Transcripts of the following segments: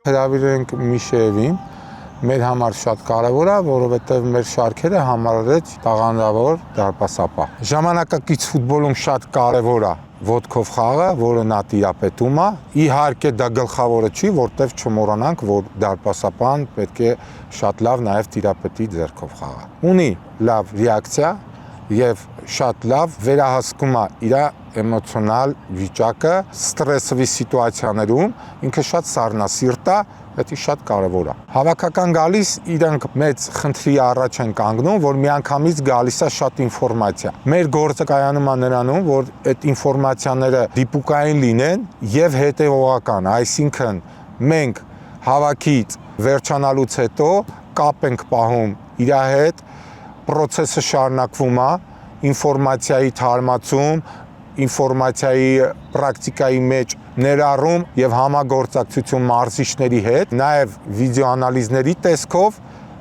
Հրավիրենք Միշեևին, մեր համար շատ կարևոր է, որովհետև մեր շարքերը համարվեց տաղանդավոր դարպասապահ։ Ժամանակակից ֆուտբոլում շատ կարևոր է ոտքով խաղը, որը նա տիրապետում է։ Իհարկե դա գլխավորը չի, որտեղ չմոռանանք, որ դարպասապահն պետք է շատ լավ նաև տիրապետի ձեռքով խաղը։ Ունի լավ ռեակցիա եւ շատ լավ վերահսկում է իր էմոցիոնալ վիճակը, ստրեսովի սիտուացիաներում ինքը շատ սառնասիրտ է, դա շատ կարևոր է։ Հավաքական գալիս իրանք մեծ խնդրի առաջ են կանգնում, որ միանգամից գալիս է շատ ինֆորմացիա։ Մեր գործը կայանում է նրանում, որ այդ ինֆորմացիաները դիպուկային լինեն եւ հետեւողական, այսինքն մենք հավաքից վերջանալուց հետո կապ ենք պահում իր հետ, process-ը շարունակվում է, ինֆորմացիայի թարմացում, ինֆորմացիայի պրակտիկայի մեջ ներառում եւ համագործակցություն մարզիչների հետ, նաեւ վիդեոանալիզների տեսքով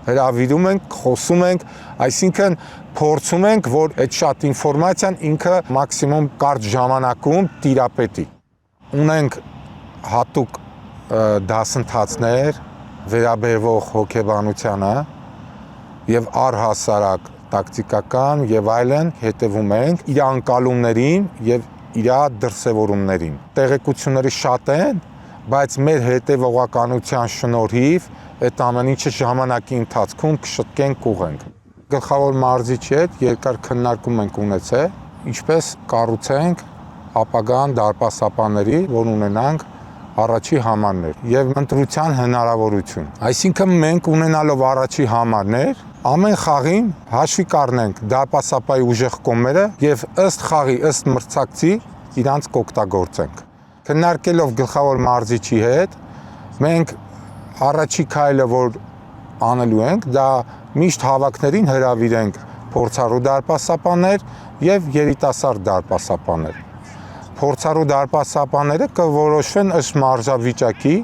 հրավիրում ենք, խոսում ենք, այսինքն փորձում ենք, որ այդ շատ ինֆորմացիան ինքը մաքսիմում կարճ ժամանակում տիրապետի։ Ունենք հատուկ դասընթացներ վերաբերվող հոգեբանությանը եւ առհասարակ տակտիկական եւ այլն հետևում ենք իր անկալումներին եւ իր դրսևորումներին։ Տեղեկությունները շատ են, բայց մեր հետևողականության շնորհիվ այդ ամեն ինչը ժամանակի ընթացքում կշտկենք ուղենք։ Գլխավոր մարզիչի հետ երկար քննարկում ենք ունեցել, ինչպես կառուցենք ապագան դարպասապահների, որ ունենանք առաջի համարներ եւ ընտրության հնարավորություն։ Այսինքն մենք ունենալով առաջի համարներ ամեն խաղին հաշվի կառնենք դարպասապահի ուժեղ կողմերը եւ ըստ խաղի, ըստ մրցակցի իրանց կօգտագործենք։ Քննարկելով գլխավոր մարզիչի հետ մենք առաջի քայլը որ անելու ենք, դա միշտ հավաքներին հրավիրենք փորձառու դարպասապահներ եւ երիտասարդ դարպասապահներ։ Փորձառու դարպասապահները կորոշվեն ըստ մարզավիճակի,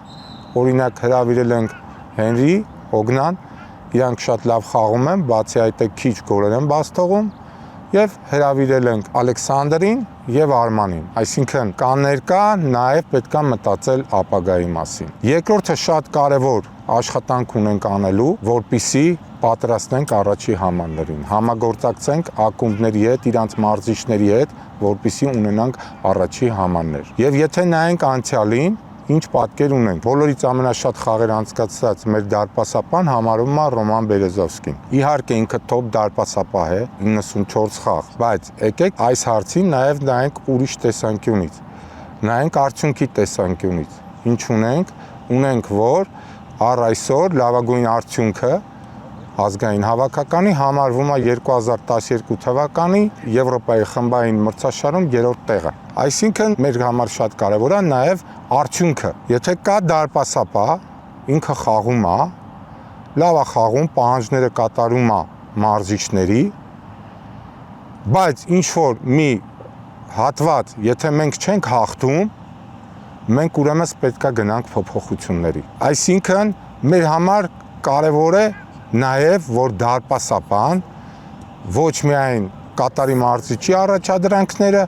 օրինակ հրավիրել ենք Հենրի, Օգնան, իրանք շատ լավ խաղում են, բացի այդ քիչ գոլեր են բաց թողում եւ հրավիրել ենք Ալեքսանդրին եւ Արմանին, այսինքն կան ներկա, նաեւ պետքա մտածել ապագայի մասին։ Երկրորդը շատ կարեւոր աշխատանք ունենք անելու, որպիսի պատրաստենք առաջի համարներին, համագործակցենք ակումբների հետ, իրանց մարզիչների հետ, որպիսի ունենանք առաջի համարներ։ Եվ եթե նայենք անցյալին, ինչ պատկեր ունենք, բոլորից ամենաշատ խաղեր անցկացրած մեր դարպասապահն համարվում է Ռոման Բերեզովսկին։ Իհարկե ինքը top դարպասապահ է, 94 խաղ, բայց եկեք այս հարցին նաև նայենք ուրիշ տեսանկյունից։ Նայենք արդյունքի տեսանկյունից։ Ինչ ունենք, որ առ այսօր լավագույն արդյունքը ազգային հավաքականի համարվում է 2012 թվականի Եվրոպայի խմբային մրցաշարում 3-րդ տեղը։ Այսինքն մեր համար շատ կարևոր է նաև արդյունքը։ Եթե կա դարպասապահ, ինքը խաղում է, լավ է խաղում, պահանջները կատարում է մարզիչների, բայց ինչ որ մի հատված, եթե մենք չենք հաղթում, մենք ուրեմն պետքա գնանք փոփոխությունների։ Այսինքն մեր համար կարևոր է նաև որ դարպասապահն ոչ միայն կատարի մարզիչի առաջադրանքները,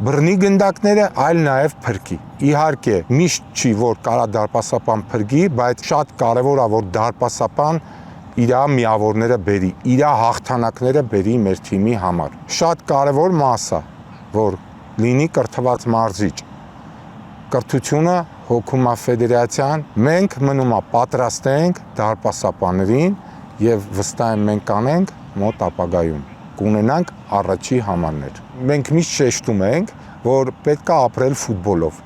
բռնի գնդակները, այլ նաև փրկի։ Իհարկե, միշտ չի որ կարա դարպասապահն փրկի, բայց շատ կարևոր է որ դարպասապահն իր միավորները բերի, իր հաղթանակները բերի մեր թիմի համար։ Շատ կարևոր մաս է, որ լինի կրթված մարզիչ։ Կրթությունը հոգում է ֆեդերացիան, մենք մնում է պատրաստենք դարպասապահներին եւ վստահ եմ մենք կանենք մոտ ապագայում կունենանք առաջի համարներ։ Մենք միշտ շեշտում ենք, որ պետք է ապրել ֆուտբոլով։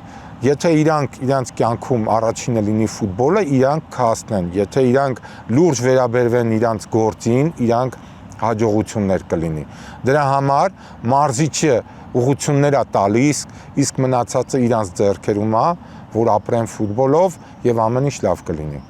Եթե իրանք կյանքում առաջինը լինի ֆուտբոլը, իրանք կհասնեն։ Եթե իրանք լուրջ վերաբերվեն իրանք գործին, իրանք հաջողություններ կլինի։ Դրա համար մարզիչը ուղղություններ է տալիս, իսկ մնացածը իրանք ձեռքերում է, որ ապրեն ֆուտբոլով եւ ամեն ինչ լավ կլինի։